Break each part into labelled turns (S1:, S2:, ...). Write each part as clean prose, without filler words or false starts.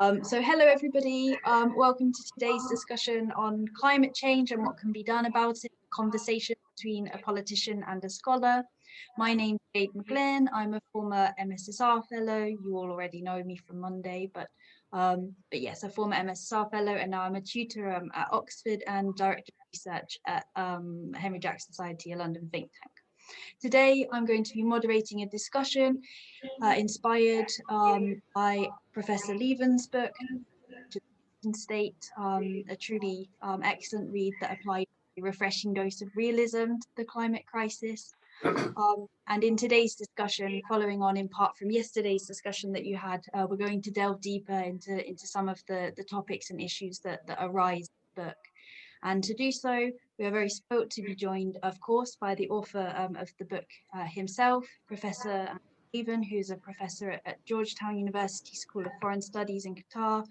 S1: So hello everybody, welcome to today's discussion on climate change and what can be done about it, a conversation between a politician and a scholar. My name's Jade McGlynn, I'm a former MSSR fellow, you all already know me from Monday, but yes, a former MSSR fellow, and now I'm a tutor at Oxford and director of research at Henry Jackson Society, a London think tank. Today, I'm going to be moderating a discussion inspired by Professor Lieven's book, State, a truly excellent read that applied a refreshing dose of realism to the climate crisis. And in today's discussion, following on in part from yesterday's discussion that you had, we're going to delve deeper into some of the topics and issues that arise in the book. And to do so, we are very spoke to be joined, of course, by the author of the book himself, Professor Anatol Lieven, who's a professor at Georgetown University School of Foreign Studies in Qatar,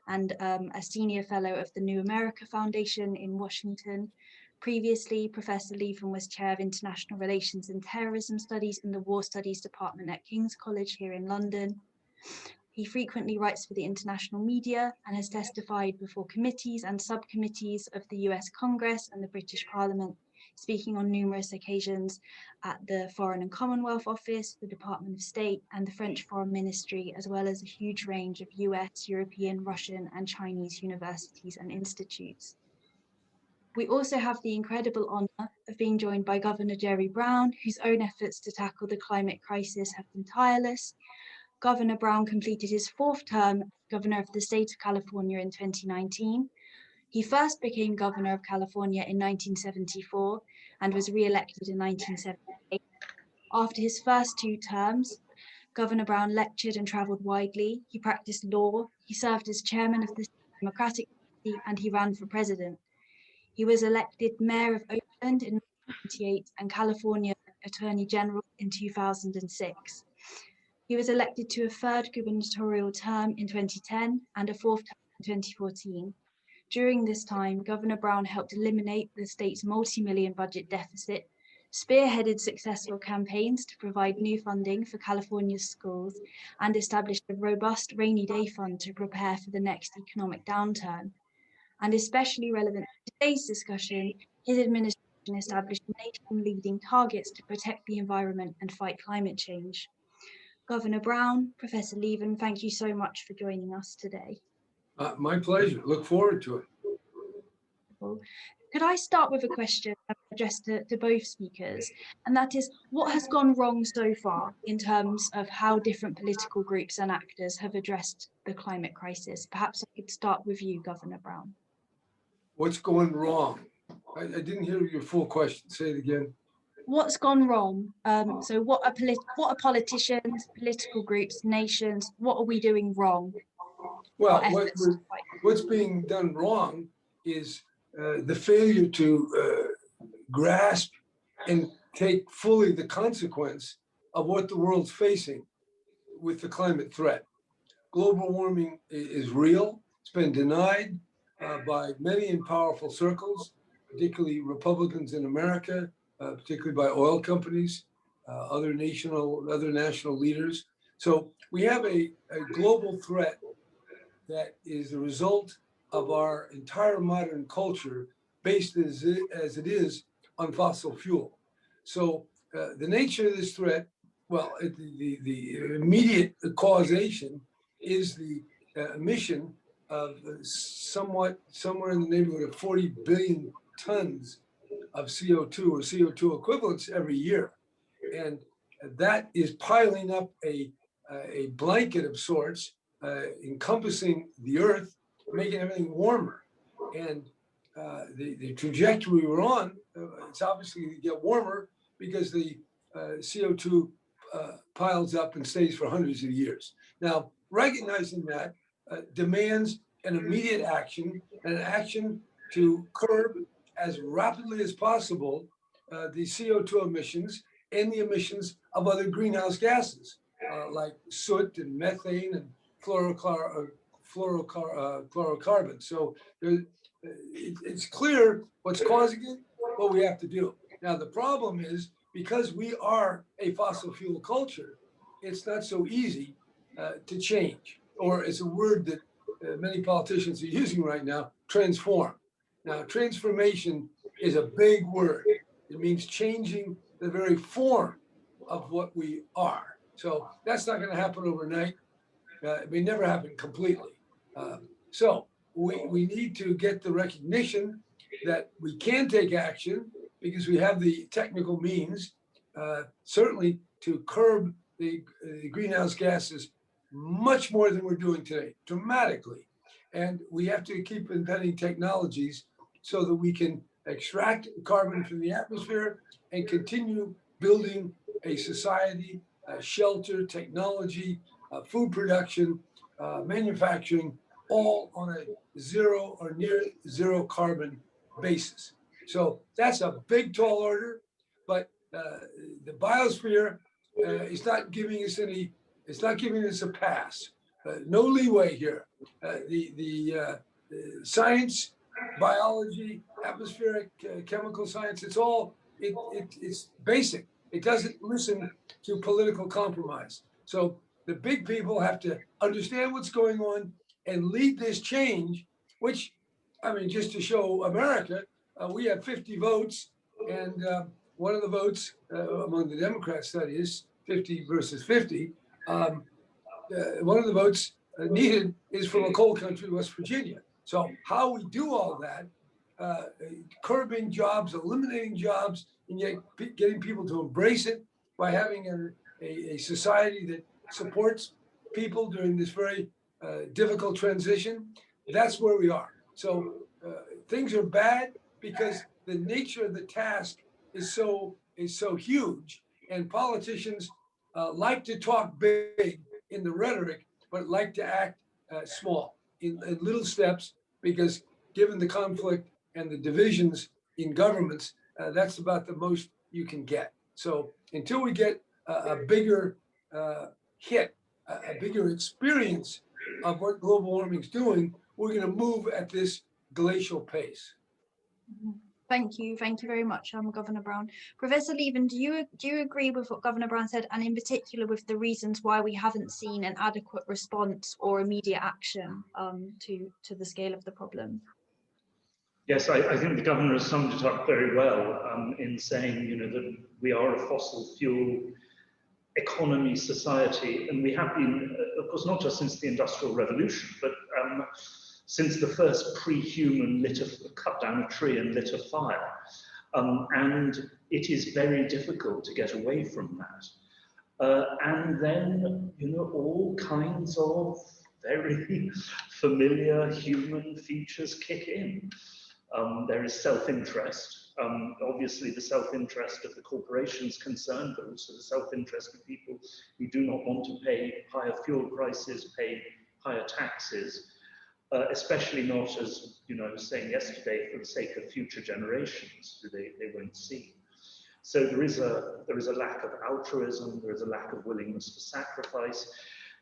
S1: and a senior fellow of the New America Foundation in Washington. Previously, Professor Lieven was chair of International Relations and Terrorism Studies in the War Studies Department at King's College here in London. He frequently writes for the international media and has testified before committees and subcommittees of the US Congress and the British Parliament, speaking on numerous occasions at the Foreign and Commonwealth Office, the Department of State, and the French Foreign Ministry, as well as a huge range of US, European, Russian, and Chinese universities and institutes. We also have the incredible honour of being joined by Governor Jerry Brown, whose own efforts to tackle the climate crisis have been tireless. Governor Brown completed his fourth term as governor of the state of California in 2019. He first became governor of California in 1974 and was re-elected in 1978. After his first two terms, Governor Brown lectured and travelled widely. He practiced law, he served as chairman of the Democratic Party, and he ran for president. He was elected mayor of Oakland in 1998 and California Attorney General in 2006. He was elected to a third gubernatorial term in 2010 and a fourth term in 2014. During this time, Governor Brown helped eliminate the state's multi-million budget deficit, spearheaded successful campaigns to provide new funding for California's schools, and established a robust rainy day fund to prepare for the next economic downturn. And especially relevant to today's discussion, his administration established nation-leading targets to protect the environment and fight climate change. Governor Brown, Professor Lieven, thank you so much for joining us today.
S2: My pleasure. Look forward to it.
S1: Could I start with a question addressed to both speakers, and that is, what has gone wrong so far in terms of how different political groups and actors have addressed the climate crisis? Perhaps I could start with you, Governor Brown.
S2: What's going wrong? I didn't hear your full question. Say it again.
S1: What's gone wrong? So what are politicians, political groups, nations, what are we doing wrong?
S2: Well, what's being done wrong is the failure to grasp and take fully the consequence of what the world's facing with the climate threat. Global warming is real. It's been denied by many in powerful circles, particularly Republicans in America, particularly by oil companies, other national leaders. So we have a global threat that is the result of our entire modern culture based as it is on fossil fuel. So the nature of this threat, well, the immediate causation is the emission of somewhere in the neighborhood of 40 billion tons of CO2 or CO2 equivalents every year. And that is piling up a blanket of sorts, encompassing the earth, making everything warmer. And the trajectory we're on, it's obviously going to get warmer because the CO2 piles up and stays for hundreds of years. Now, recognizing that demands an immediate action, and an action to curb as rapidly as possible the CO2 emissions and the emissions of other greenhouse gases like soot and methane and fluorocarbons. So it's clear what's causing it, what we have to do. Now, the problem is, because we are a fossil fuel culture, it's not so easy to change, or it's a word that many politicians are using right now, transform. Now, transformation is a big word. It means changing the very form of what we are. So that's not going to happen overnight. It may never happen completely. So we need to get the recognition that we can take action because we have the technical means, certainly to curb the greenhouse gases much more than we're doing today, dramatically. And we have to keep inventing technologies so that we can extract carbon from the atmosphere and continue building a society, shelter, technology, food production, manufacturing, all on a zero or near zero carbon basis. So that's a big, tall order, but the biosphere is not giving us any, it's not giving us a pass. No leeway here. The science, biology, atmospheric, chemical science, it's basic. It doesn't listen to political compromise. So the big people have to understand what's going on and lead this change, which, I mean, just to show America, we have 50 votes, and one of the votes among the Democrats, that is 50 versus 50, one of the votes needed is from a coal country, West Virginia. So how we do all that, curbing jobs, eliminating jobs, and yet getting people to embrace it by having a society that supports people during this very difficult transition, that's where we are. So things are bad because the nature of the task is so huge, and politicians like to talk big in the rhetoric, but like to act small in little steps, because given the conflict and the divisions in governments, that's about the most you can get. So until we get a bigger hit, a bigger experience of what global warming is doing, we're going to move at this glacial pace.
S1: Thank you very much, Governor Brown. Professor Lieven, do you agree with what Governor Brown said, and in particular with the reasons why we haven't seen an adequate response or immediate action to the scale of the problem?
S3: Yes, I think the governor has summed it up very well in saying, that we are a fossil fuel economy society, and we have been, of course, not just since the Industrial Revolution, but since the first pre-human cut down a tree and lit a fire. And it is very difficult to get away from that. And then, all kinds of very familiar human features kick in. There is self-interest, obviously the self-interest of the corporations concerned, but also the self-interest of people who do not want to pay higher fuel prices, pay higher taxes, especially not, as I was saying yesterday, for the sake of future generations who they won't see. So there is a lack of altruism, there is a lack of willingness to sacrifice.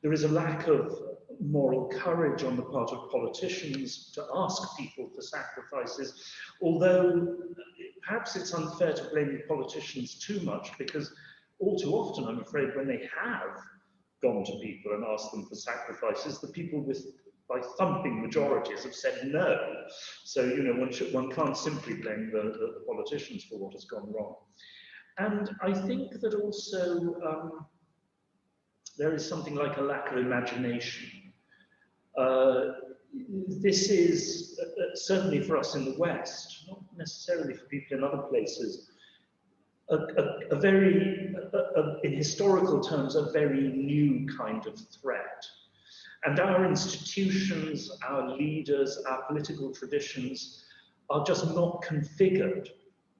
S3: There is a lack of moral courage on the part of politicians to ask people for sacrifices, although perhaps it's unfair to blame the politicians too much, because all too often, I'm afraid, when they have gone to people and asked them for sacrifices, the people by thumping majorities have said no. So, one can't simply blame the politicians for what has gone wrong. And I think that also, there is something like a lack of imagination. This is certainly for us in the West, not necessarily for people in other places, a very, in historical terms, a very new kind of threat. And our institutions, our leaders, our political traditions are just not configured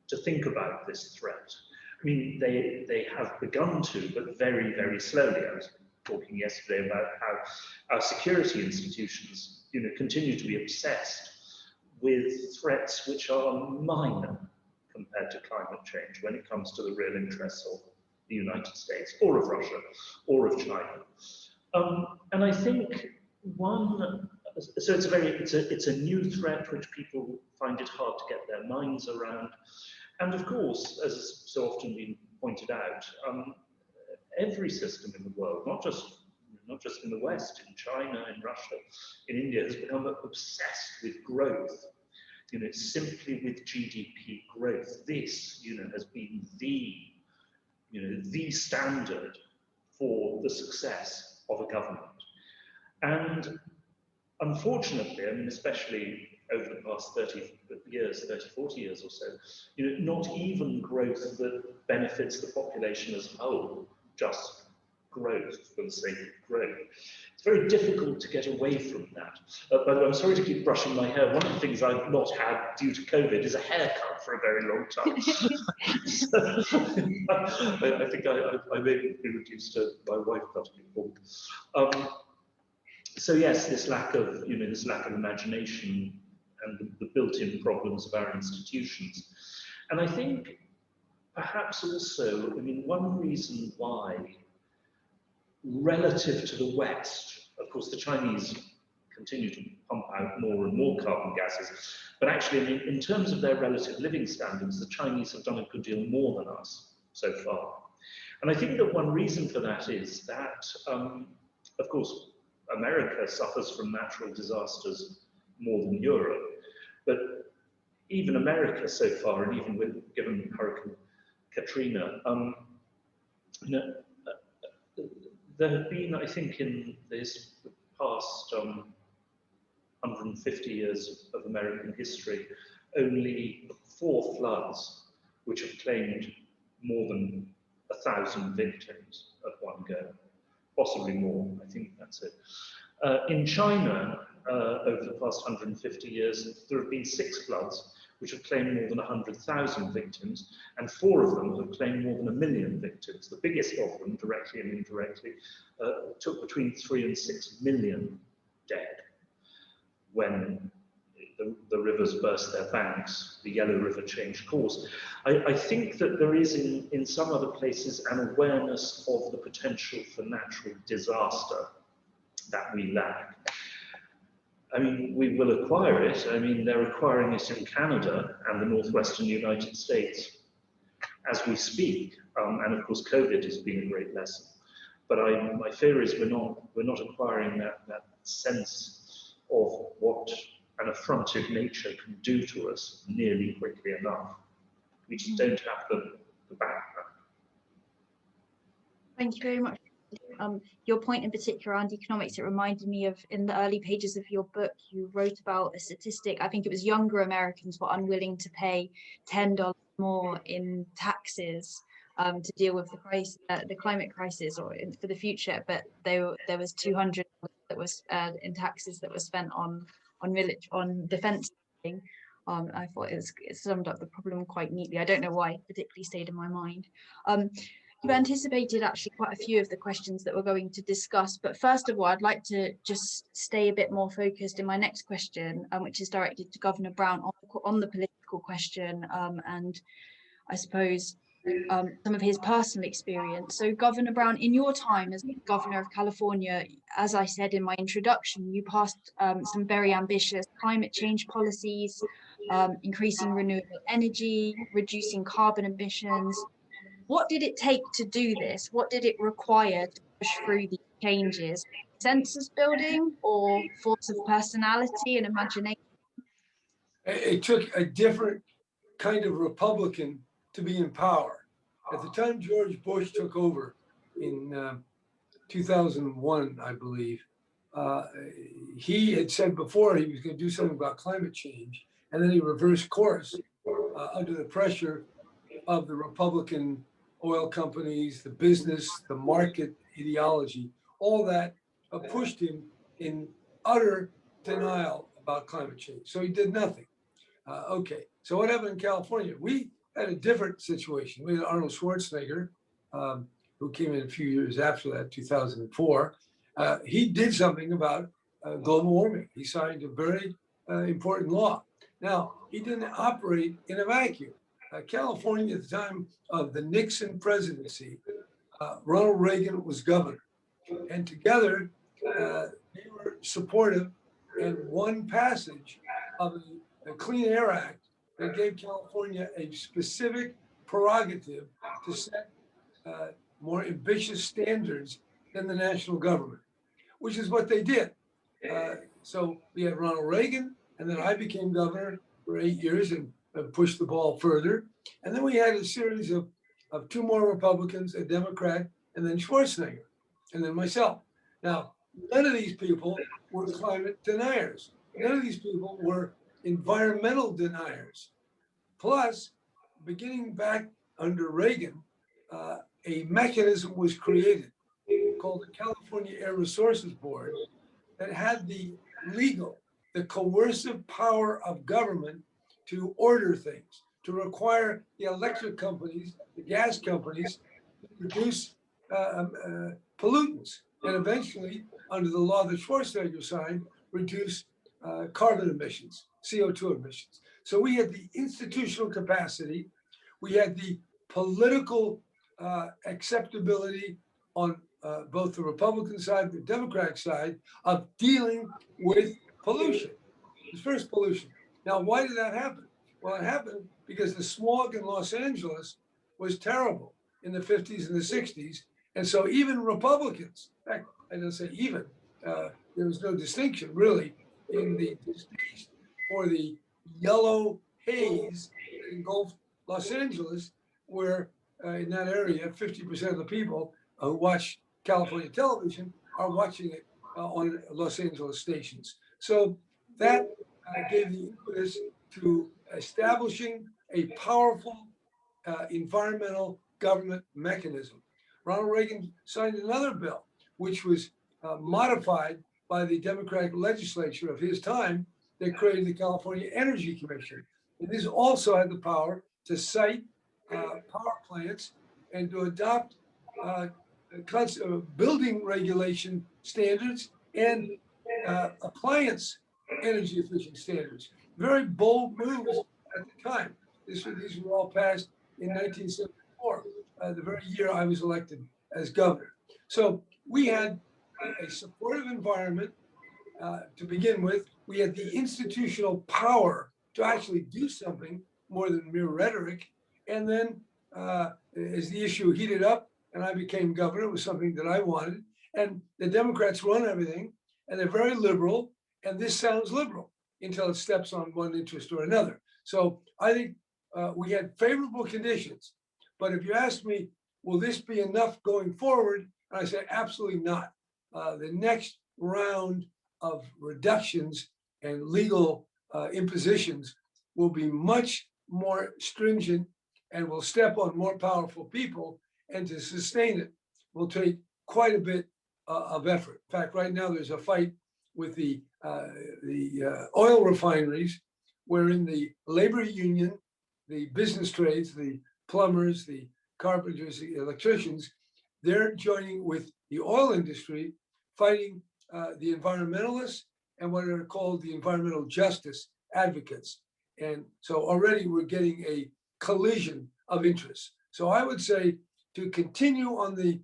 S3: to think about this threat. I mean, they have begun to, but very, very slowly. I was talking yesterday about how our security institutions, continue to be obsessed with threats which are minor compared to climate change when it comes to the real interests of the United States, or of Russia, or of China. And I think so it's a new threat which people find it hard to get their minds around. And of course, as so often been pointed out, every system in the world, not just not just in the West, in China, in Russia, in India, has become obsessed with growth. It's simply with GDP growth. This, has been the standard for the success of a government. And unfortunately, especially over the past 30 years, 30, 40 years or so, not even growth that benefits the population as a whole, just growth for the sake of growth. It's very difficult to get away from that. By the way, I'm sorry to keep brushing my hair. One of the things I've not had due to COVID is a haircut for a very long time. So, I think I may be reduced to my wife cutting it for me. So yes, this lack of imagination and the built-in problems of our institutions. And I think perhaps also, one reason why, relative to the West, of course, the Chinese continue to pump out more and more carbon gases, but actually, in terms of their relative living standards, the Chinese have done a good deal more than us so far. And I think that one reason for that is that, of course, America suffers from natural disasters more than Europe, but even America so far, and even given Hurricane Katrina, there have been, I think, in this past 150 years of American history, only 4 floods which have claimed more than 1,000 victims at one go, possibly more. I think that's it. In China, over the past 150 years, there have been 6 floods which have claimed more than 100,000 victims, and 4 of them have claimed more than 1 million victims. The biggest of them, directly and indirectly, took between 3 and 6 million dead when the rivers burst their banks, the Yellow River changed course. I think that there is in some other places an awareness of the potential for natural disaster that we lack. We will acquire it. They're acquiring it in Canada and the northwestern United States as we speak. And of course, COVID has been a great lesson. But my fear is we're not acquiring that sense of what an affronted nature can do to us nearly quickly enough. We just don't have the background.
S1: Thank you very much. Your point in particular around economics, it reminded me of, in the early pages of your book, you wrote about a statistic. I think it was younger Americans were unwilling to pay $10 more in taxes to deal with the climate crisis for the future, but there was $200 that was in taxes that was spent on defense spending. I thought it summed up the problem quite neatly. I don't know why it particularly stayed in my mind. You've anticipated actually quite a few of the questions that we're going to discuss, but first of all, I'd like to just stay a bit more focused in my next question, which is directed to Governor Brown on the political question, and I suppose some of his personal experience. So Governor Brown, in your time as Governor of California, as I said in my introduction, you passed some very ambitious climate change policies, increasing renewable energy, reducing carbon emissions. What did it take to do this? What did it require to push through these changes? Census building or force of personality and imagination?
S2: It took a different kind of Republican to be in power. At the time George Bush took over in 2001, I believe, he had said before he was going to do something about climate change, and then he reversed course under the pressure of the Republican oil companies, the business, the market ideology. All that pushed him in utter denial about climate change. So he did nothing. Okay, so what happened in California? We had a different situation. We had Arnold Schwarzenegger, who came in a few years after that, 2004. He did something about global warming. He signed a very important law. Now, he didn't operate in a vacuum. California, at the time of the Nixon presidency, Ronald Reagan was governor. And together, they were supportive and won passage of the Clean Air Act that gave California a specific prerogative to set more ambitious standards than the national government. which is what they did. So we had Ronald Reagan, and then I became governor for 8 years and pushed the ball further. And then we had a series of two more Republicans, a Democrat, and then Schwarzenegger, and then myself. Now, none of these people were climate deniers. None of these people were environmental deniers. Plus, beginning back under Reagan, a mechanism was created called the California Air Resources Board that had the coercive power of government to order things, to require the electric companies, the gas companies, to reduce pollutants, and eventually, under the law that Schwarzenegger signed, reduce carbon emissions, CO2 emissions. So we had the institutional capacity, we had the political acceptability on both the Republican side and the Democratic side of dealing with pollution. The first pollution. Now, why did that happen? Well, it happened because the smog in Los Angeles was terrible in the 50s and the 60s. And so even Republicans, in fact, I don't say even, there was no distinction really in the distaste for the yellow haze that engulfed Los Angeles, where in that area, 50% of the people who watch California television are watching it on Los Angeles stations. So that gave the impetus to establishing a powerful environmental government mechanism. Ronald Reagan signed another bill, which was modified by the Democratic legislature of his time, that created the California Energy Commission. And this also had the power to cite power plants and to adopt building regulation standards and appliance energy efficient standards. Very bold moves at the time. These were all passed in 1974, the very year I was elected as governor. So we had a supportive environment to begin with. We had the institutional power to actually do something more than mere rhetoric. And then as the issue heated up and I became governor, it was something that I wanted. And the Democrats run everything, and they're very liberal, and this sounds liberal until it steps on one interest or another. So I think we had favorable conditions. But if you ask me, will this be enough going forward? And I say, absolutely not. The next round of reductions and legal impositions will be much more stringent and will step on more powerful people, and to sustain it will take quite a bit of effort. In fact, right now there's a fight with the oil refineries, wherein the labor union, the business trades, the plumbers, the carpenters, the electricians, they're joining with the oil industry, fighting the environmentalists and what are called the environmental justice advocates. And so already we're getting a collision of interests. So I would say to continue on the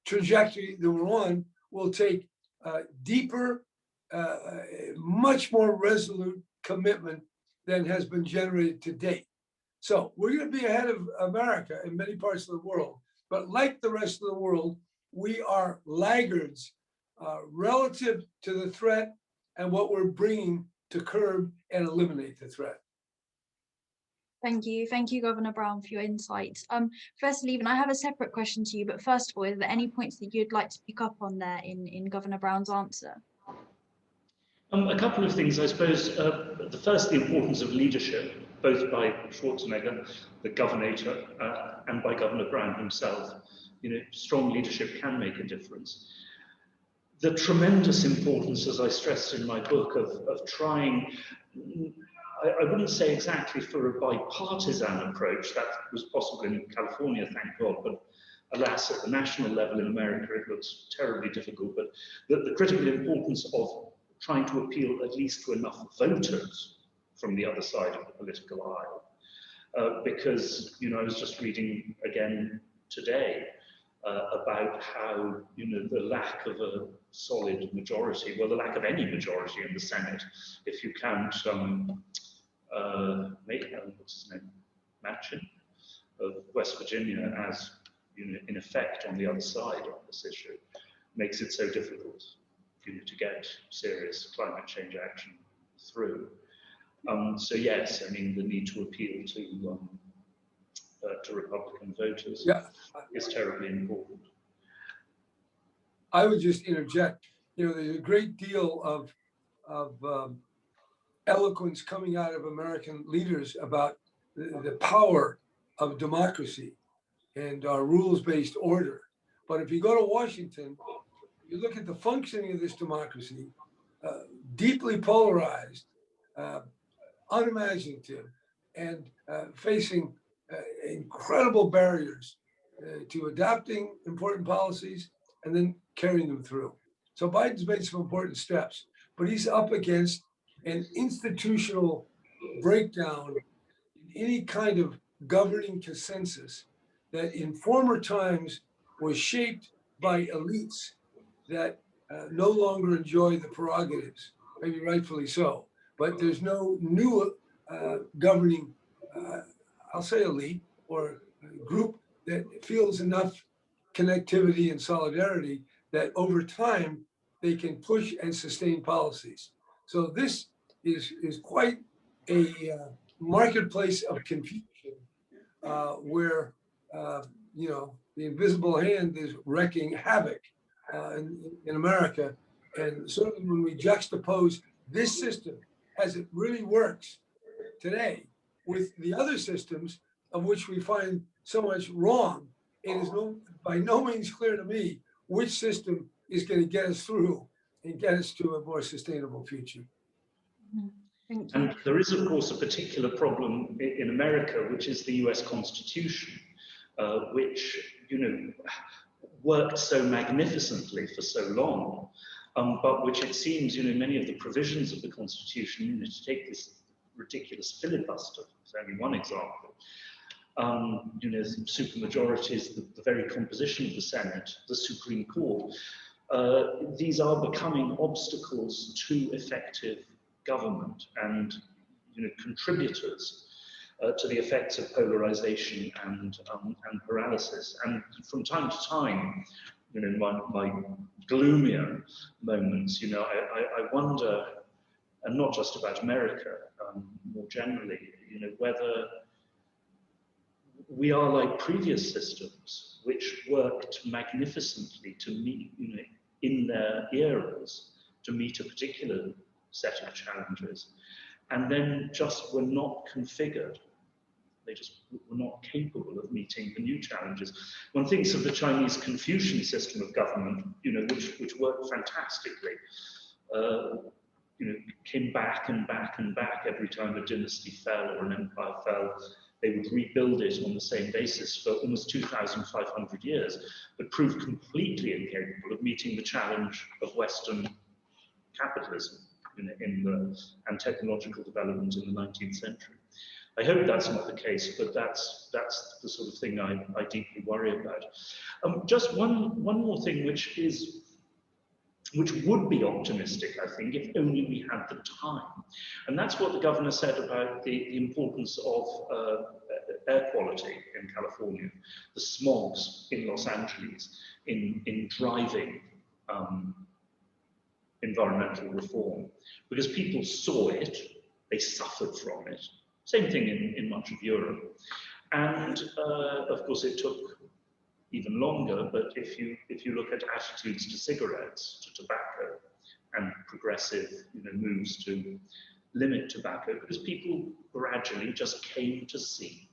S2: trajectory that we're on will take deeper, much more resolute commitment than has been generated to date. So we're going to be ahead of America in many parts of the world, but like the rest of the world, we are laggards relative to the threat and what we're bringing to curb and eliminate the threat.
S1: Thank you, Governor Brown, for your insights. First, Lieven, I have a separate question to you, but first of all, are there any points that you'd like to pick up on there in Governor Brown's answer?
S3: A couple of things, I suppose. The first, the importance of leadership, both by Schwarzenegger, the governator, and by Governor Brown himself. You know, strong leadership can make a difference. The tremendous importance, as I stressed in my book, of trying, I wouldn't say exactly for a bipartisan approach, that was possible in California, thank God, but alas, at the national level in America, it looks terribly difficult. But the critical importance of trying to appeal at least to enough voters from the other side of the political aisle. Because, you know, I was just reading again today about how, you know, the lack of a solid majority, well, the lack of any majority in the Senate, if you count what's his name, Manchin of West Virginia as, you know, in effect on the other side on this issue. makes it so difficult, to get serious climate change action through. So yes, I mean, the need to appeal to Republican voters is terribly important.
S2: I would just interject. There's a great deal of eloquence coming out of American leaders about the power of democracy and our rules-based order. But if you go to Washington, you look at the functioning of this democracy, deeply polarized, unimaginative, and facing incredible barriers to adopting important policies and then carrying them through. So Biden's made some important steps, but he's up against an institutional breakdown in any kind of governing consensus that in former times was shaped by elites that no longer enjoy the prerogatives, maybe rightfully so, but there's no new governing, I'll say elite or group that feels enough connectivity and solidarity that over time they can push and sustain policies. So this is quite a marketplace of confusion where the invisible hand is wreaking havoc in America. And certainly when we juxtapose this system as it really works today with the other systems of which we find so much wrong, it is by no means clear to me which system is going to get us through and get us to a more sustainable future.
S1: Thank you.
S3: And there is, of course, a particular problem in America, which is the US Constitution, which, worked so magnificently for so long, but which it seems, many of the provisions of the Constitution, to take this ridiculous filibuster, it's only one example, supermajorities, the very composition of the Senate, the Supreme Court, these are becoming obstacles to effective government and contributors to the effects of polarization and paralysis. And from time to time, my gloomier moments, I wonder, and not just about America, more generally, whether we are like previous systems which worked magnificently to meet, in their eras, to meet a particular set of challenges, and then just were not configured. They just were not capable of meeting the new challenges. One thinks of the Chinese Confucian system of government, which worked fantastically. Came back and back and back every time a dynasty fell or an empire fell. They would rebuild it on the same basis for almost 2,500 years, but proved completely incapable of meeting the challenge of Western capitalism and technological development in the 19th century. I hope that's not the case, but that's the sort of thing I deeply worry about. Just one more thing, which would be optimistic, I think, if only we had the time. And that's what the governor said about the importance of air quality in California, the smogs in Los Angeles, in driving environmental reform. Because people saw it, they suffered from it. Same thing in much of Europe. And of course, it took even longer, but if you look at attitudes to cigarettes, to tobacco, and progressive moves to limit tobacco, because people gradually just came to see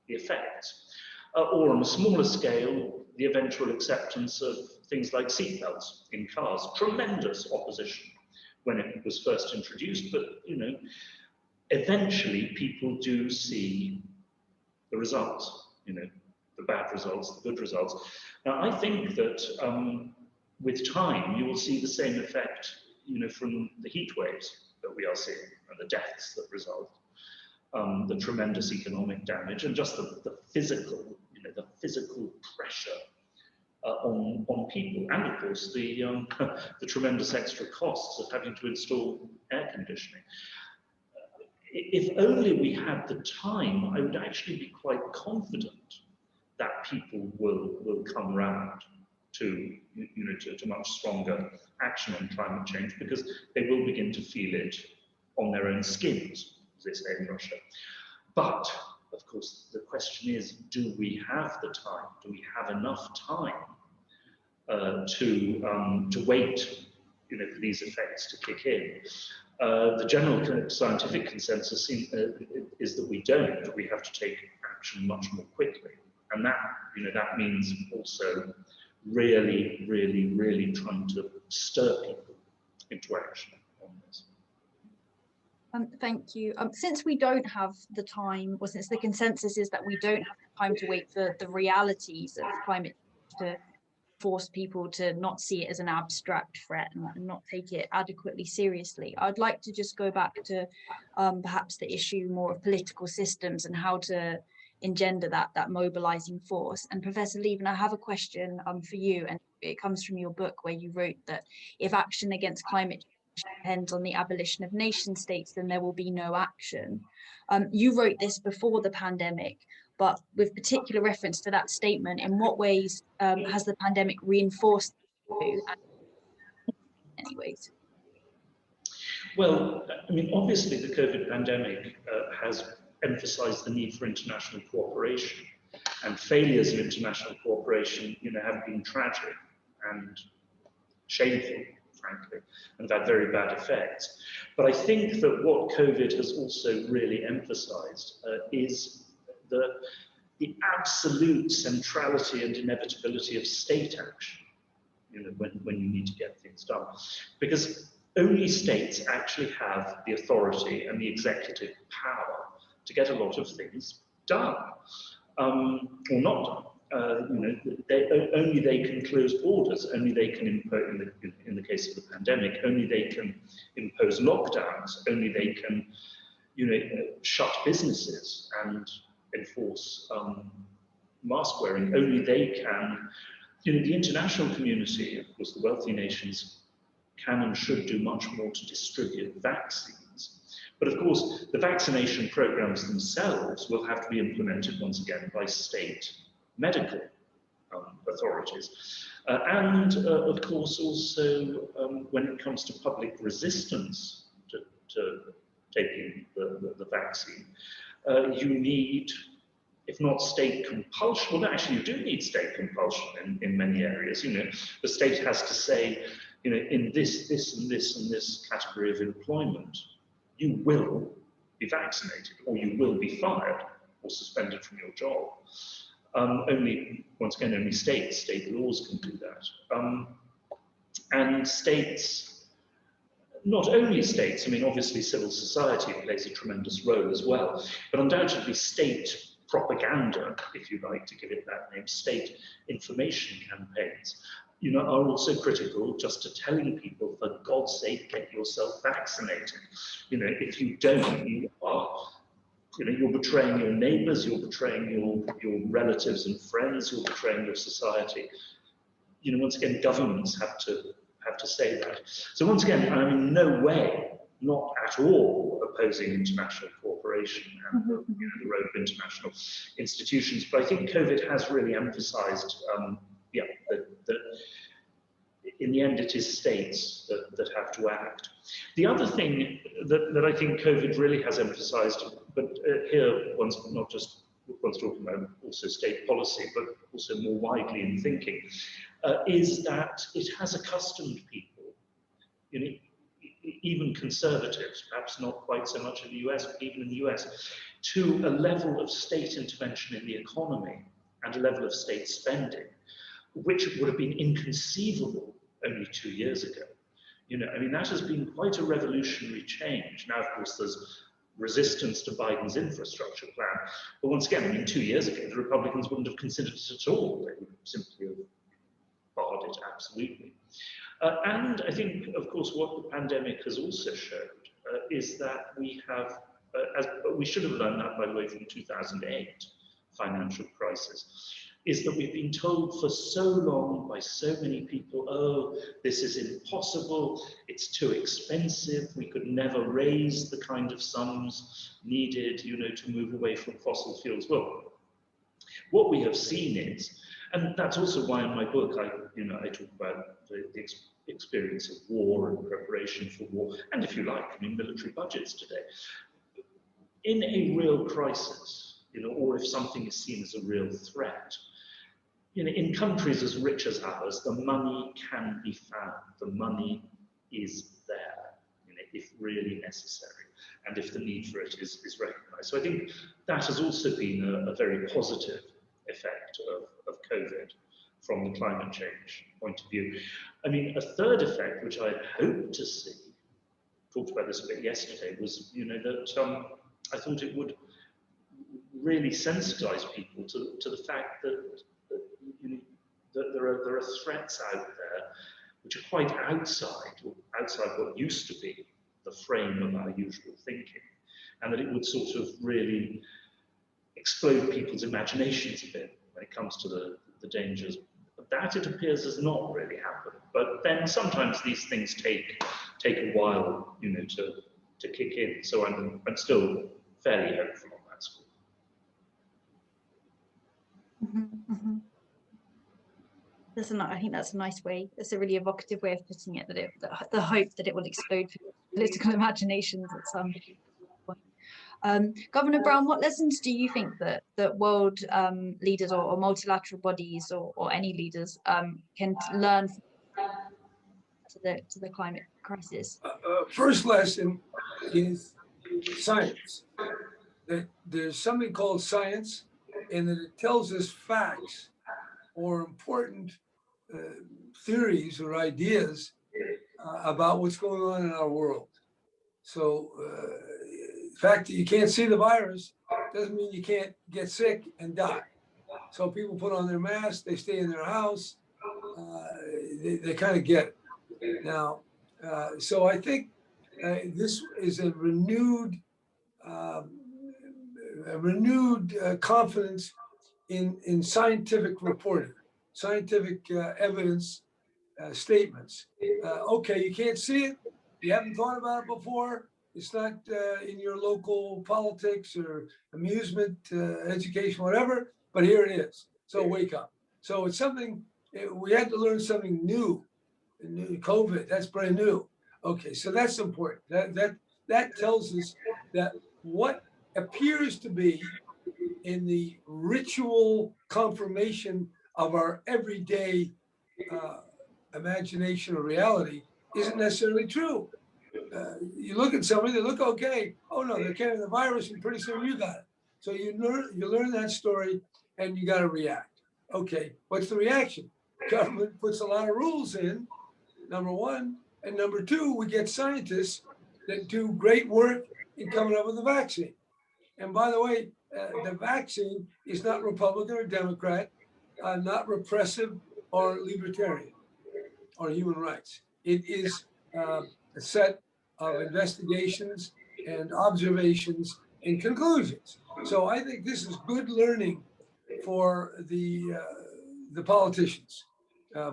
S3: the effects. Or on a smaller scale, the eventual acceptance of things like seatbelts in cars. Tremendous opposition when it was first introduced, but eventually people do see the results, the bad results, the good results. Now, I think that with time, you will see the same effect, from the heat waves that we are seeing and the deaths that result, the tremendous economic damage, and just the physical, the physical pressure on people, and of course the tremendous extra costs of having to install air conditioning. If only we had the time, I would actually be quite confident that people will come round. to, to much stronger action on climate change, because they will begin to feel it on their own skins, as they say in Russia. But of course, the question is, do we have the time? Do we have enough time to wait, for these effects to kick in? The general kind of scientific consensus is that we don't. We have to take action much more quickly, and that that means also really, really, really trying to stir people into action on this.
S1: Thank you. Since we don't have the time, or since the consensus is that we don't have the time to wait for the realities of climate change to force people to not see it as an abstract threat and not take it adequately seriously, I'd like to just go back to perhaps the issue more of political systems and how to engender that mobilizing force. And Professor Lieven, I have a question for you, and it comes from your book, where you wrote that if action against climate change depends on the abolition of nation states, then there will be no action. You wrote this before the pandemic, but with particular reference to that statement, in what ways has the pandemic reinforced you in any ways?
S3: Well, I mean, obviously the COVID pandemic has emphasized the need for international cooperation, and failures in international cooperation, have been tragic and shameful, frankly, and have had very bad effects. But I think that what COVID has also really emphasized is the absolute centrality and inevitability of state action, when you need to get things done, because only states actually have the authority and the executive power to get a lot of things done, or not done. Only they can close borders, only they can impose, in the case of the pandemic, only they can impose lockdowns, only they can, shut businesses and enforce mask wearing, only they can, the international community, of course, the wealthy nations, can and should do much more to distribute vaccines. But of course, the vaccination programs themselves will have to be implemented once again by state medical authorities. And of course, also when it comes to public resistance to taking the vaccine, you need, if not state compulsion, well, actually you do need state compulsion in many areas. The state has to say, in this and this category of employment, you will be vaccinated, or you will be fired or suspended from your job. Once again, only state laws can do that. And states, not only states, I mean, obviously civil society plays a tremendous role as well, but undoubtedly state propaganda, if you like to give it that name, state information campaigns, are also critical just to telling people, for God's sake, get yourself vaccinated. If you don't, you are, you're betraying your neighbors, you're betraying your relatives and friends, you're betraying your society. Once again, governments have to say that. So once again, I'm in no way, not at all, opposing international cooperation and the role of international institutions. But I think COVID has really emphasized, that in the end it is states that have to act. The other thing that I think COVID really has emphasized, but here one's not just one's talking about also state policy, but also more widely in thinking, is that it has accustomed people, even conservatives, perhaps not quite so much in the US, but even in the US, to a level of state intervention in the economy and a level of state spending, which would have been inconceivable only 2 years ago. I mean, that has been quite a revolutionary change. Now, of course, there's resistance to Biden's infrastructure plan. But once again, I mean, 2 years ago, the Republicans wouldn't have considered it at all. They would simply have barred it absolutely. And I think, of course, what the pandemic has also showed is that we have, we should have learned that, by the way, from 2008 financial crisis, is that we've been told for so long by so many people, oh, this is impossible, it's too expensive, we could never raise the kind of sums needed, to move away from fossil fuels. Well, What we have seen is, and that's also why in my book I talk about the experience of war and preparation for war, and if you like, I mean, military budgets today. In a real crisis, or if something is seen as a real threat, in countries as rich as ours, the money can be found. The money is there, if really necessary, and if the need for it is recognised. So I think that has also been a very positive effect of COVID from the climate change point of view. I mean, a third effect, which I had hoped to see, talked about this a bit yesterday, was that I thought it would really sensitise people to the fact that there are threats out there which are quite outside what used to be the frame of our usual thinking, and that it would sort of really explode people's imaginations a bit when it comes to the dangers. But that, it appears, has not really happened. But then sometimes these things take a while, to kick in. So I'm still fairly hopeful on that score.
S1: Mm-hmm, mm-hmm. I think that's a nice way. It's a really evocative way of putting it. That the hope that it will explode political imaginations at some point. Governor Brown, what lessons do you think that world leaders or multilateral bodies or any leaders can learn to the climate crisis?
S2: First lesson is science. That there's something called science, and that it tells us facts or important theories or ideas about what's going on in our world. So the fact that you can't see the virus doesn't mean you can't get sick and die. So people put on their masks, they stay in their house, they kind of get it. Now, so I think this is a renewed confidence in scientific reporting, scientific evidence statements. Okay, you can't see it. You haven't thought about it before. It's not in your local politics or amusement, education, whatever, but here it is. So wake up. So it's something, we had to learn something new. COVID, that's brand new. Okay, so that's important. That tells us that what appears to be in the ritual confirmation of our everyday imagination or reality isn't necessarily true. You look at somebody, they look okay. Oh no, they're carrying the virus, and pretty soon you got it. So you learn that story, and you got to react. Okay, what's the reaction? Government puts a lot of rules in, number one, and number two, we get scientists that do great work in coming up with a vaccine. And by the way, the vaccine is not Republican or Democrat, not repressive or libertarian or human rights. It is a set of investigations and observations and conclusions. So I think this is good learning for the politicians,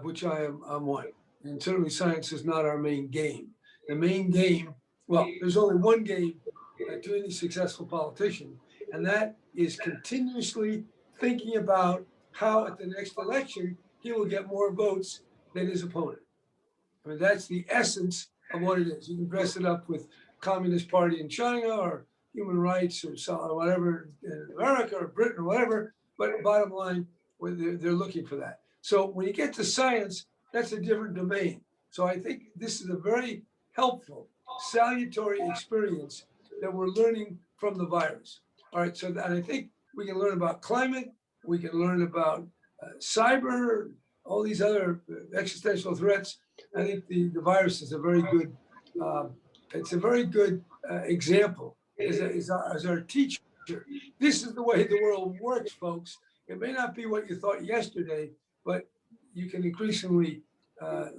S2: which I'm one. And certainly science is not our main game. The main game, well, there's only one game to any successful politician, and that is continuously thinking about how at the next election he will get more votes than his opponent. I mean, that's the essence of what it is. You can dress it up with Communist Party in China or human rights or whatever in America or Britain or whatever, but bottom line, they're looking for that. So when you get to science, that's a different domain. So I think this is a very helpful, salutary experience that we're learning from the virus. All right, so and I think we can learn about climate, we can learn about cyber, all these other existential threats. I think the virus is a very good, it's a very good example as our teacher. This is the way the world works, folks. It may not be what you thought yesterday, but you can increasingly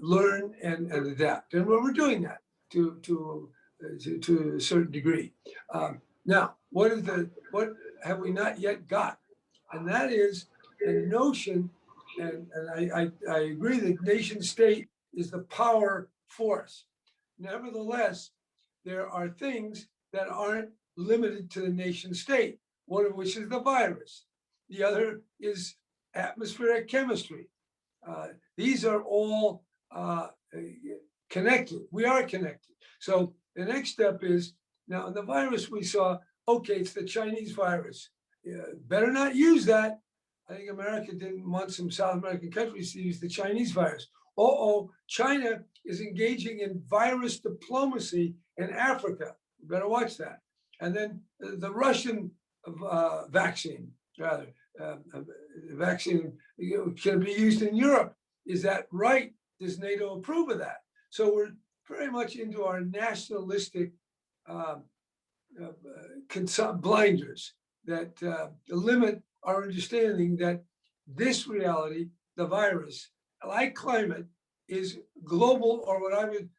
S2: learn and adapt. And we're doing that to a certain degree. Now, what have we not yet got? And that is a notion, and I agree that nation state is the power force. Nevertheless, there are things that aren't limited to the nation state, one of which is the virus. The other is atmospheric chemistry. These are all connected. We are connected. So the next step is, now in the virus we saw, okay, it's the Chinese virus. Better not use that. I think America didn't want some South American countries to use the Chinese virus. China is engaging in virus diplomacy in Africa. We better watch that. And then the Russian vaccine, rather, vaccine can be used in Europe. Is that right? Does NATO approve of that? So we're very much into our nationalistic blinders that limit our understanding that this reality, the virus, like climate, is global, or what I would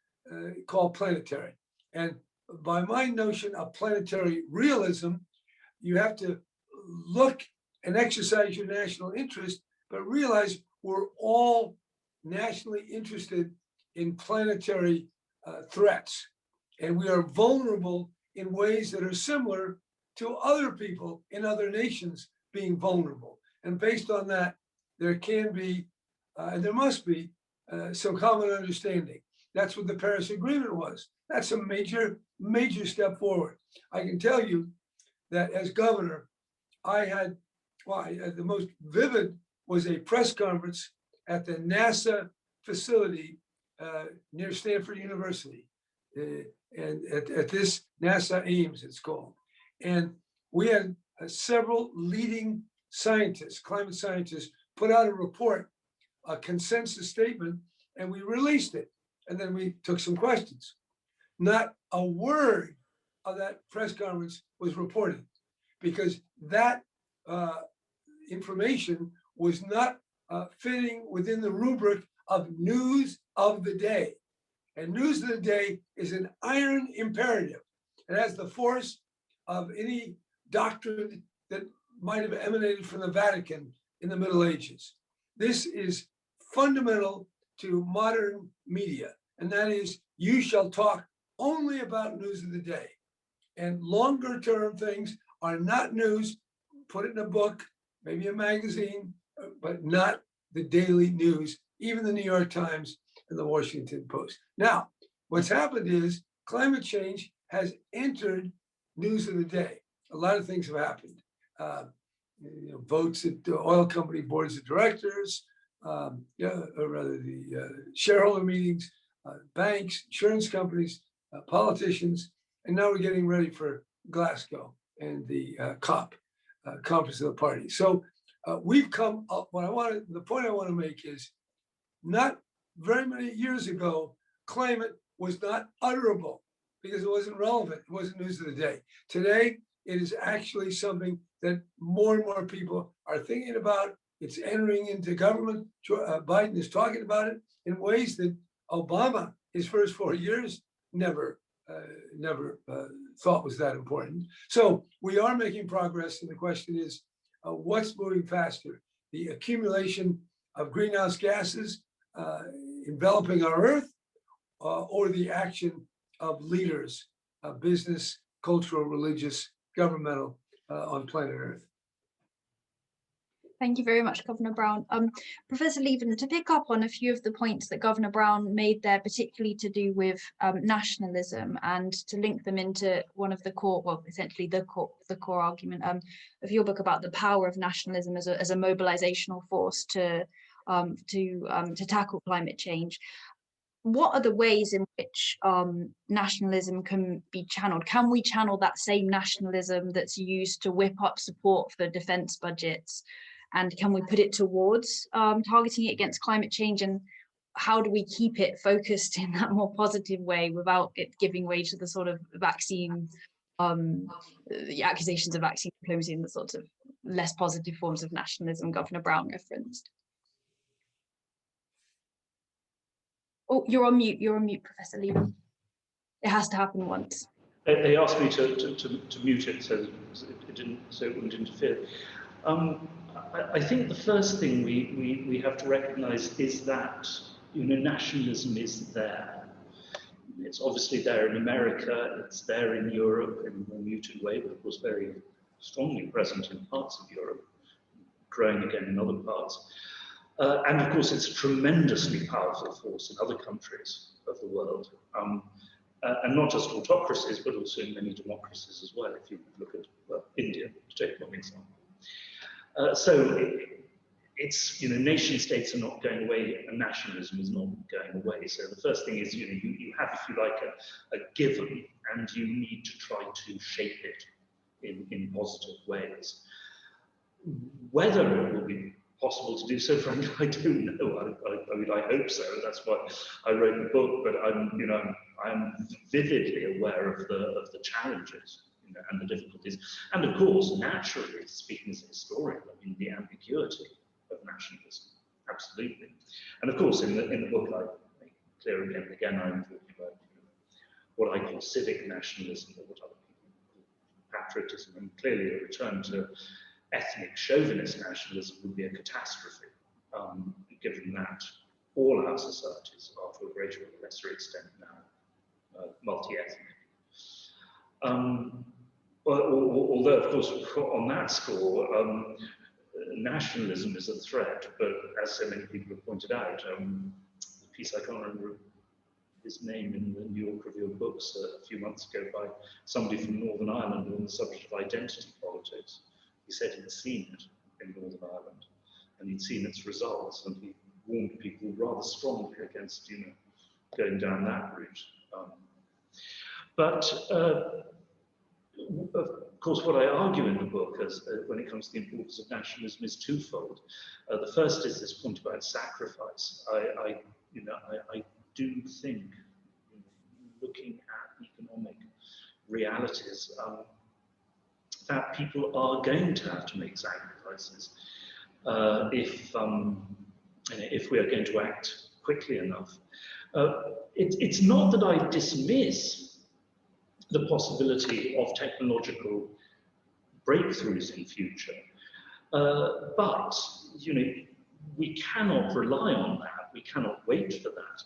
S2: call planetary. And by my notion of planetary realism, you have to look and exercise your national interest, but realize we're all nationally interested in planetary threats. And we are vulnerable in ways that are similar to other people in other nations being vulnerable. And based on that, there can be, and there must be, some common understanding. That's what the Paris Agreement was. That's a major, major step forward. I can tell you that as governor, I had, the most vivid was a press conference at the NASA facility near Stanford University. And at this NASA Ames, it's called. And we had several leading scientists, climate scientists, put out a report, a consensus statement, and we released it. And then we took some questions. Not a word of that press conference was reported, because that information was not fitting within the rubric of news of the day. And news of the day is an iron imperative. It has the force of any doctrine that might have emanated from the Vatican in the Middle Ages. This is fundamental to modern media, and that is, you shall talk only about news of the day. And longer term things are not news. Put it in a book, maybe a magazine, but not the daily news, even the New York Times and the Washington Post. Now, what's happened is climate change has entered news of the day. A lot of things have happened. Votes at the oil company boards of directors, or rather the shareholder meetings, banks, insurance companies, politicians, and now we're getting ready for Glasgow and the COP, Conference of the Parties. So we've come up. The point I want to make is, not very many years ago, climate was not utterable because it wasn't relevant. It wasn't news of the day. Today, it is actually something that more and more people are thinking about. It's entering into government. Biden is talking about it in ways that Obama, his first 4 years, never thought was that important. So we are making progress, and the question is, what's moving faster? The accumulation of greenhouse gases enveloping our Earth, or the action of leaders, business, cultural, religious, governmental, on planet Earth.
S1: Thank you very much, Governor Brown. Professor Lieven, to pick up on a few of the points that Governor Brown made there, particularly to do with nationalism, and to link them into one of the core, well, essentially the core argument of your book about the power of nationalism as a mobilizational force to tackle climate change. What are the ways in which nationalism can be channeled? Can we channel that same nationalism that's used to whip up support for defense budgets? And can we put it towards targeting it against climate change? And how do we keep it focused in that more positive way without it giving way to the sort of vaccine, the accusations of vaccine diplomacy and the sort of less positive forms of nationalism Governor Brown referenced? Oh, you're on mute, Professor Lieven. It has to happen once.
S3: They asked me to mute it so it wouldn't interfere. I think the first thing we have to recognise is that nationalism is there. It's obviously there in America. It's there in Europe in a more muted way, but it was very strongly present in parts of Europe, growing again in other parts. And of course, it's a tremendously powerful force in other countries of the world. And not just autocracies, but also in many democracies as well, if you look at India, to take one example. So it's, you know, nation states are not going away and nationalism is not going away. So the first thing is, you know, you have, if you like, a given, and you need to try to shape it in positive ways. Whether it will be possible to do so, frankly, I don't know. I mean, I hope so. That's why I wrote the book. But I'm vividly aware of the challenges, you know, and the difficulties, and of course, naturally, speaking as a historian, I mean, the ambiguity of nationalism, absolutely. And of course, in the book, I make clear again and again, I'm talking about, you know, what I call civic nationalism, or what other people call patriotism, and clearly a return to ethnic chauvinist nationalism would be a catastrophe, given that all our societies are, to a greater or lesser extent now, multi-ethnic. Although, of course, on that score, nationalism is a threat, but as so many people have pointed out, the piece, I can't remember his name, in the New York Review of Books a few months ago by somebody from Northern Ireland on the subject of identity politics. He said he'd seen it in Northern Ireland, and he'd seen its results, and he warned people rather strongly against, you know, going down that route. Of course, what I argue in the book, when it comes to the importance of nationalism, is twofold. The first is this point about sacrifice. I do think, looking at economic realities, that people are going to have to make sacrifices if we are going to act quickly enough. It's not that I dismiss the possibility of technological breakthroughs in future, but, you know, we cannot rely on that. We cannot wait for that.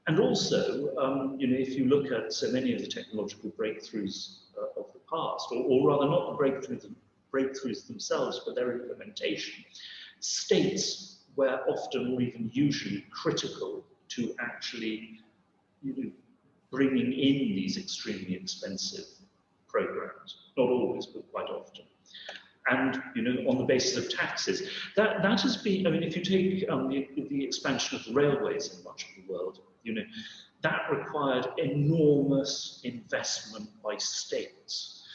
S3: And also, you know, if you look at so many of the technological breakthroughs of the past, or rather not the breakthroughs themselves, but their implementation, states were often, or even usually, critical to actually, you know, bringing in these extremely expensive programs. Not always, but quite often. And, you know, on the basis of taxes. That has been, I mean, if you take the expansion of the railways in much of the world, you know, that required enormous investment by states,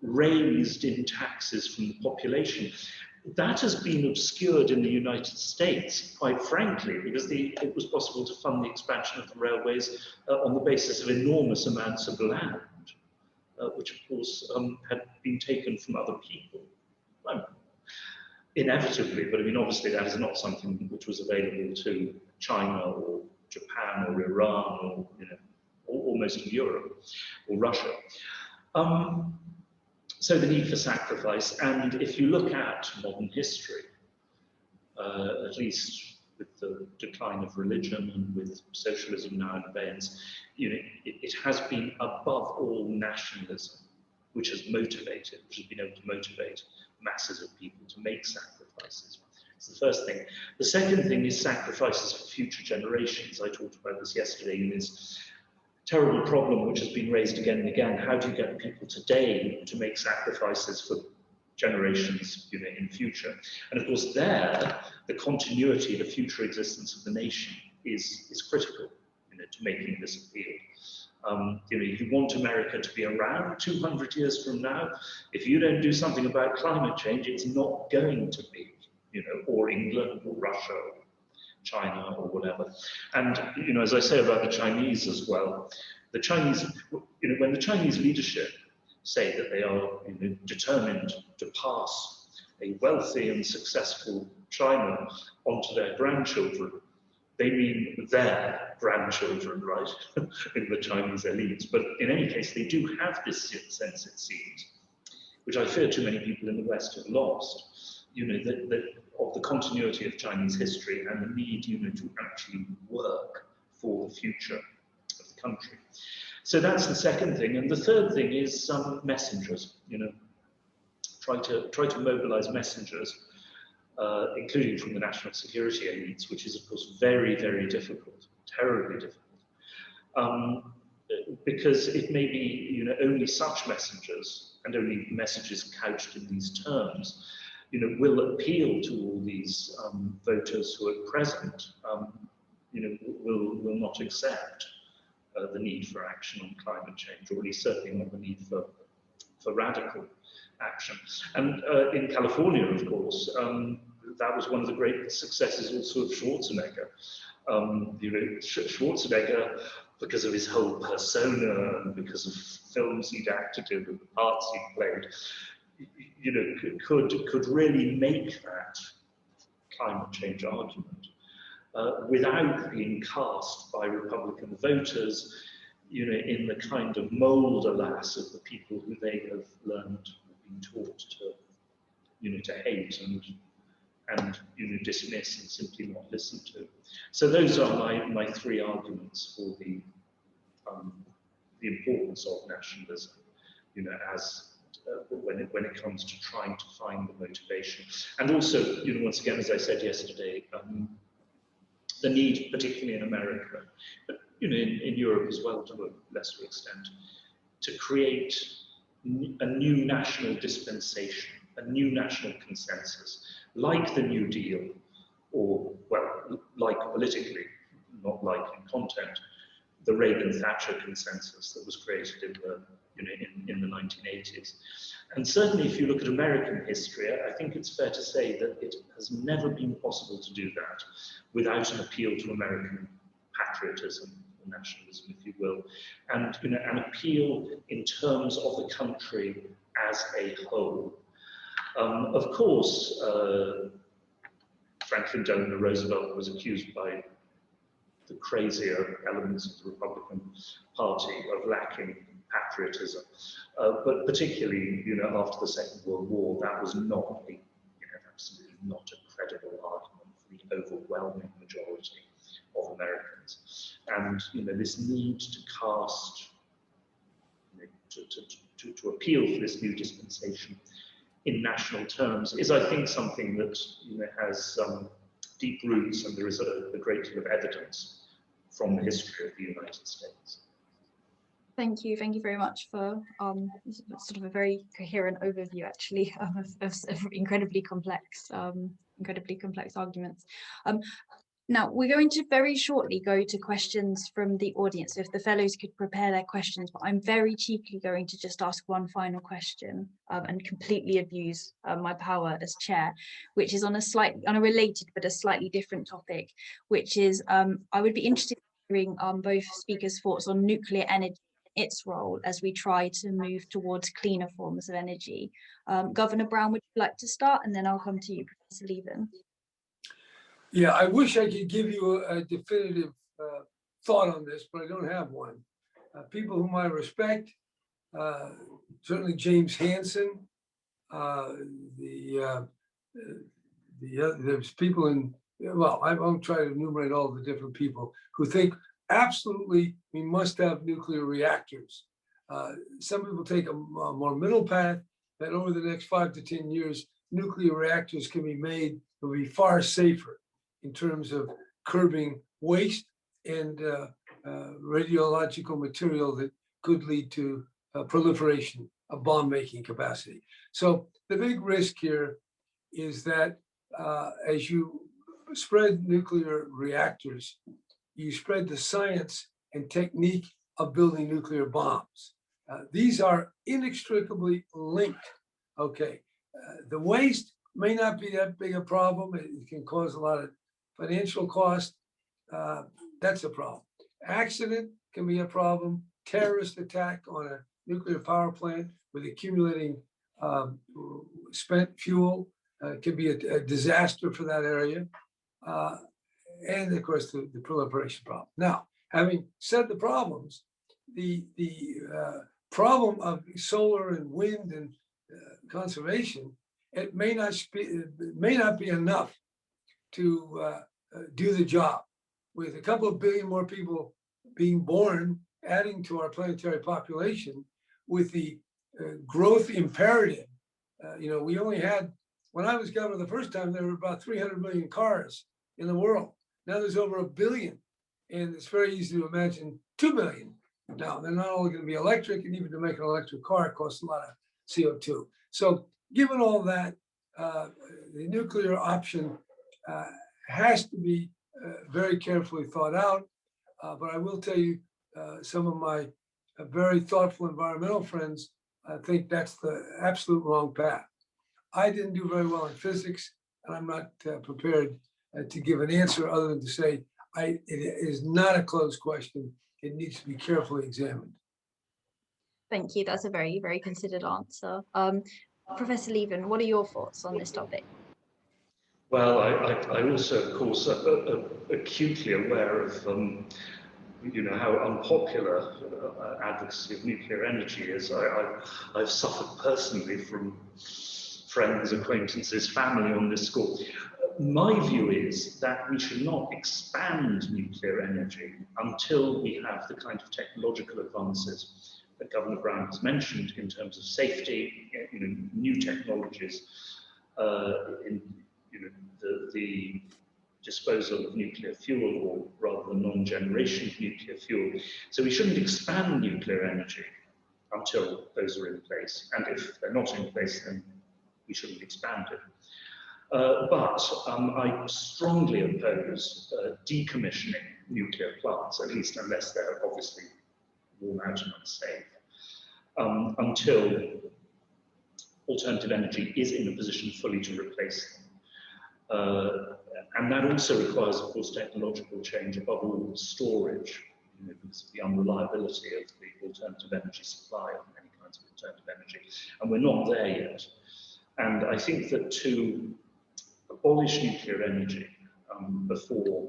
S3: raised in taxes from the population. That has been obscured in the United States, quite frankly, because it was possible to fund the expansion of the railways on the basis of enormous amounts of land, which of course had been taken from other people. Inevitably, but I mean, obviously that is not something which was available to China or Japan or Iran or, you know, or most of Europe or Russia. So the need for sacrifice, and if you look at modern history, at least with the decline of religion and with socialism now in abeyance, you know, it has been above all nationalism which has been able to motivate masses of people to make sacrifices. It's the first thing. The second thing is sacrifices for future generations. I talked about this yesterday in this terrible problem which has been raised again and again. How do you get people today to make sacrifices for generations, you know, in future? And of course there, the continuity, the future existence of the nation is critical, you know, to making this appeal. You know, you want America to be around 200 years from now. If you don't do something about climate change, it's not going to be, you know, or England or Russia or China or whatever. And, you know, as I say about the Chinese as well, the Chinese, you know, when the Chinese leadership say that they are, you know, determined to pass a wealthy and successful China onto their grandchildren, they mean their grandchildren, right, in the Chinese elites. But in any case, they do have this sense, it seems, which I fear too many people in the West have lost, you know, that of the continuity of Chinese history and the need, you know, to actually work for the future of the country. So that's the second thing. And the third thing is messengers, you know, try to mobilize messengers. including from the national security elites, which is, of course, very, very difficult, terribly difficult. Because it may be, only such messages, and only messages couched in these terms, will appeal to all these voters who at present, will not accept the need for action on climate change, or at least certainly not the need for radical action. And in California, of course, that was one of the great successes also of Schwarzenegger. Schwarzenegger, because of his whole persona and because of films he'd acted in and the parts he'd played, could really make that climate change argument without being cast by Republican voters, in the kind of mold, alas, of the people who they have learned, been taught to, to hate and dismiss and simply not listen to. So those are my three arguments for the importance of nationalism, as when it comes to trying to find the motivation, and also, once again, as I said yesterday, the need, particularly in America, but in Europe as well to a lesser extent, to create a new national dispensation, a new national consensus, like the New Deal, or, well, like politically, not like in content, the Reagan-Thatcher consensus that was created in the 1980s. And certainly if you look at American history, I think it's fair to say that it has never been possible to do that without an appeal to American patriotism, or nationalism, if you will, and an appeal in terms of the country as a whole. Of course, Franklin Delano Roosevelt was accused by the crazier elements of the Republican Party of lacking patriotism, but particularly, after the Second World War, that was not absolutely not a credible argument for the overwhelming majority of Americans. And this need to cast, to appeal for this new dispensation in national terms is, I think, something that has deep roots, and there is a great deal of evidence from the history of the United States.
S1: Thank you very much for sort of a very coherent overview, actually, of incredibly complex arguments. Now, we're going to very shortly go to questions from the audience. So if the fellows could prepare their questions, but I'm very cheekily going to just ask one final question and completely abuse my power as chair, which is on a related but a slightly different topic, which is I would be interested in hearing both speakers' thoughts on nuclear energy, its role as we try to move towards cleaner forms of energy. Governor Brown, would you like to start? And then I'll come to you, Professor Lieven.
S2: Yeah, I wish I could give you a definitive thought on this, but I don't have one. People whom I respect, certainly James Hansen, there's people in, well, I won't try to enumerate all the different people who think absolutely we must have nuclear reactors. Some people take a more middle path, that over the next 5 to 10 years, nuclear reactors can be made, will be far safer in terms of curbing waste and radiological material that could lead to proliferation of bomb-making capacity. So the big risk here is that as you spread nuclear reactors, you spread the science and technique of building nuclear bombs. These are inextricably linked. Okay, the waste may not be that big a problem. It can cause a lot of financial cost. That's a problem. Accident can be a problem. Terrorist attack on a nuclear power plant with accumulating spent fuel can be a disaster for that area. And of course, the proliferation problem. Now, having said the problems, the problem of solar and wind and conservation, it may not be enough to do the job. With a couple of billion more people being born, adding to our planetary population, with the growth imperative, we only had When I was governor the first time, there were about 300 million cars in the world. Now there's over 1 billion. And it's very easy to imagine 2 billion. Now, they're not only going to be electric, and even to make an electric car, it costs a lot of CO2. So given all that, the nuclear option has to be very carefully thought out. But I will tell you, some of my very thoughtful environmental friends think that's the absolute wrong path. I didn't do very well in physics, and I'm not prepared to give an answer other than to say it is not a closed question. It needs to be carefully examined.
S1: Thank you. That's a very, very considered answer. Professor Lieven, what are your thoughts on this topic?
S3: Well, I also, of course, acutely aware of how unpopular advocacy of nuclear energy is. I've suffered personally from friends, acquaintances, family on this score. My view is that we should not expand nuclear energy until we have the kind of technological advances that Governor Brown has mentioned in terms of safety, new technologies, in the disposal of nuclear fuel, or rather the non-generation of nuclear fuel. So we shouldn't expand nuclear energy until those are in place. And if they're not in place, then we shouldn't expand it. But I strongly oppose decommissioning nuclear plants, at least unless they're obviously worn out and unsafe, until alternative energy is in a position fully to replace them. And that also requires, of course, technological change, above all storage, because of the unreliability of the alternative energy supply of many kinds of alternative energy. And we're not there yet. And I think that to abolish nuclear energy before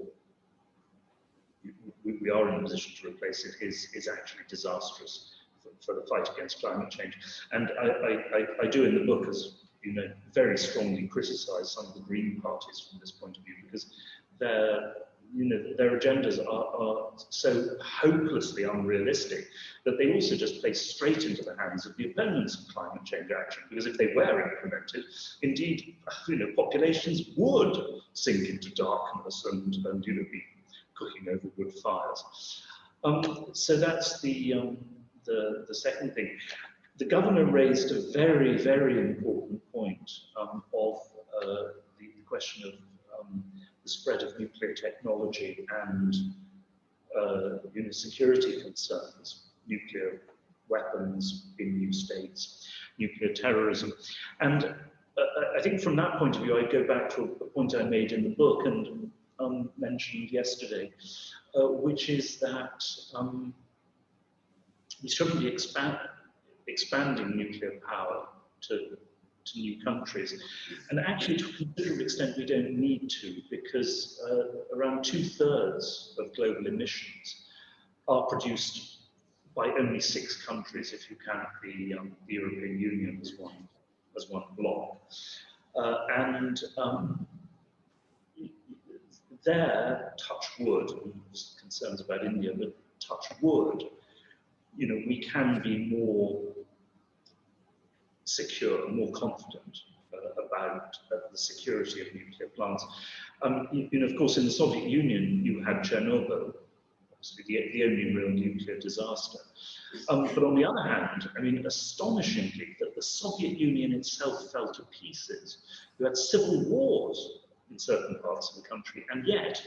S3: we are in a position to replace it is actually disastrous for the fight against climate change. And I do in the book, as you know, very strongly criticize some of the Green parties from this point of view, because their agendas are so hopelessly unrealistic that they also just play straight into the hands of the opponents of climate change action. Because if they were implemented, indeed, populations would sink into darkness and be cooking over wood fires. So that's the second thing. The governor raised a very, very important point of the question of the spread of nuclear technology and security concerns, nuclear weapons in new states, nuclear terrorism. And I think from that point of view, I go back to a point I made in the book and mentioned yesterday, which is that we shouldn't be expanding nuclear power to new countries. And actually, to a considerable extent, we don't need to, because around 2/3 of global emissions are produced by only 6 countries, if you count the European Union as one bloc. And there, touch wood, and there's concerns about India, but touch wood, we can be more secure, more confident about the security of nuclear plants. Of course, in the Soviet Union, you had Chernobyl, obviously the only real nuclear disaster. But on the other hand, astonishingly, that the Soviet Union itself fell to pieces. You had civil wars in certain parts of the country, and yet,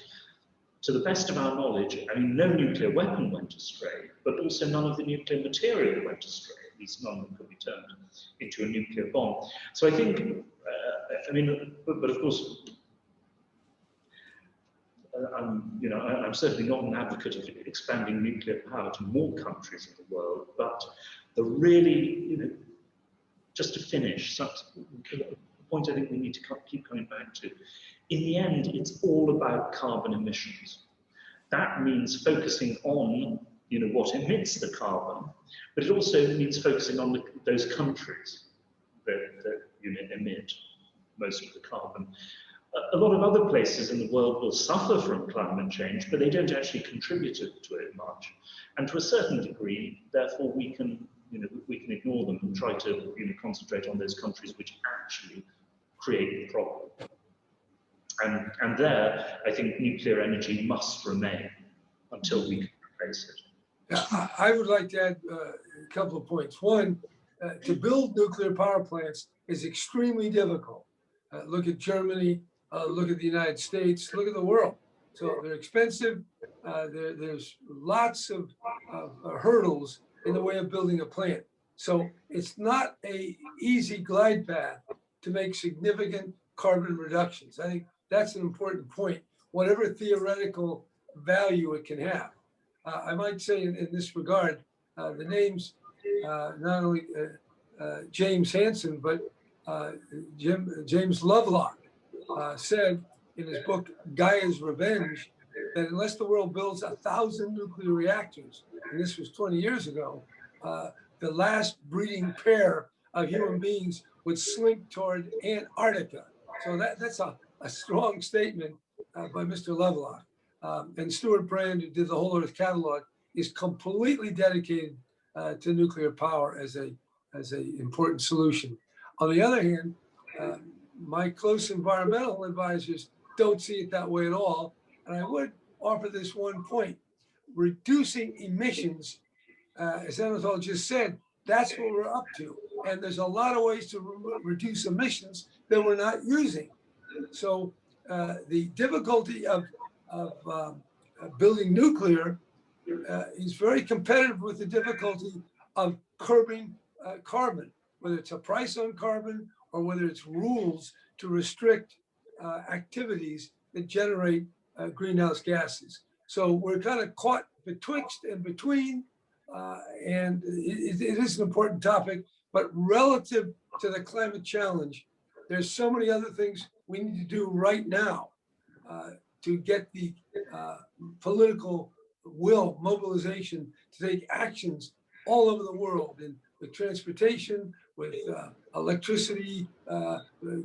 S3: to the best of our knowledge, no nuclear weapon went astray, but also none of the nuclear material went astray. At least none that could be turned into a nuclear bomb. So I think, but of course, I'm certainly not an advocate of expanding nuclear power to more countries in the world, but the really, just to finish, a point I think we need to keep coming back to. In the end, it's all about carbon emissions. That means focusing on what emits the carbon, but it also means focusing on those countries that emit most of the carbon. A lot of other places in the world will suffer from climate change, but they don't actually contribute to it much. And to a certain degree, therefore, we can ignore them and try to concentrate on those countries which actually create the problem. And there, I think nuclear energy must remain until we can replace it.
S2: Yeah, I would like to add a couple of points. One, to build nuclear power plants is extremely difficult. Look at Germany, look at the United States, look at the world. So they're expensive. There's lots of hurdles in the way of building a plant. So it's not a easy glide path to make significant carbon reductions. I think that's an important point, whatever theoretical value it can have. I might say in this regard, the names, not only James Hansen, but James Lovelock said in his book, Gaia's Revenge, that unless the world builds 1,000 nuclear reactors, and this was 20 years ago, the last breeding pair of human beings would slink toward Antarctica. So that's a strong statement by Mr. Lovelock. And Stuart Brand, who did the Whole Earth Catalog, is completely dedicated to nuclear power as a important solution. On the other hand, my close environmental advisors don't see it that way at all. And I would offer this one point: reducing emissions, as Anatol just said, that's what we're up to. And there's a lot of ways to reduce emissions that we're not using. So the difficulty of building nuclear is very competitive with the difficulty of curbing carbon, whether it's a price on carbon or whether it's rules to restrict activities that generate greenhouse gases. So we're kind of caught betwixt and between, and it is an important topic, but relative to the climate challenge, there's so many other things we need to do right now to get the political will, mobilization to take actions all over the world, and with transportation, with electricity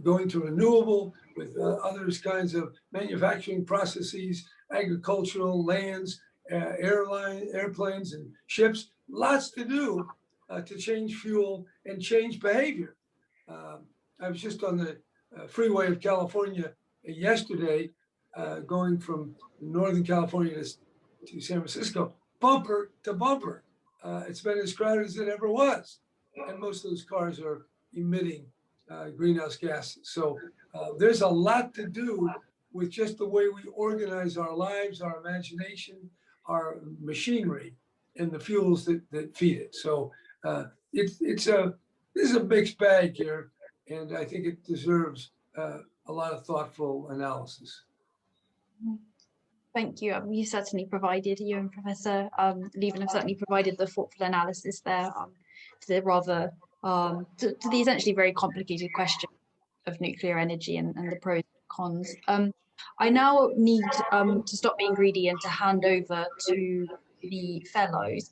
S2: going to renewable, with other kinds of manufacturing processes, agricultural lands, airplanes and ships, lots to do to change fuel and change behavior. I was just on the freeway of California yesterday, going from Northern California to San Francisco, bumper to bumper. It's been as crowded as it ever was. And most of those cars are emitting greenhouse gases. So there's a lot to do with just the way we organize our lives, our imagination, our machinery, and the fuels that feed it. So this is a mixed bag here, and I think it deserves a lot of thoughtful analysis.
S1: Thank you. You certainly provided, you and Professor Lieven have certainly provided the thoughtful analysis there to the rather, to the essentially very complicated question of nuclear energy and the pros and cons. I now need to stop being greedy and to hand over to the fellows.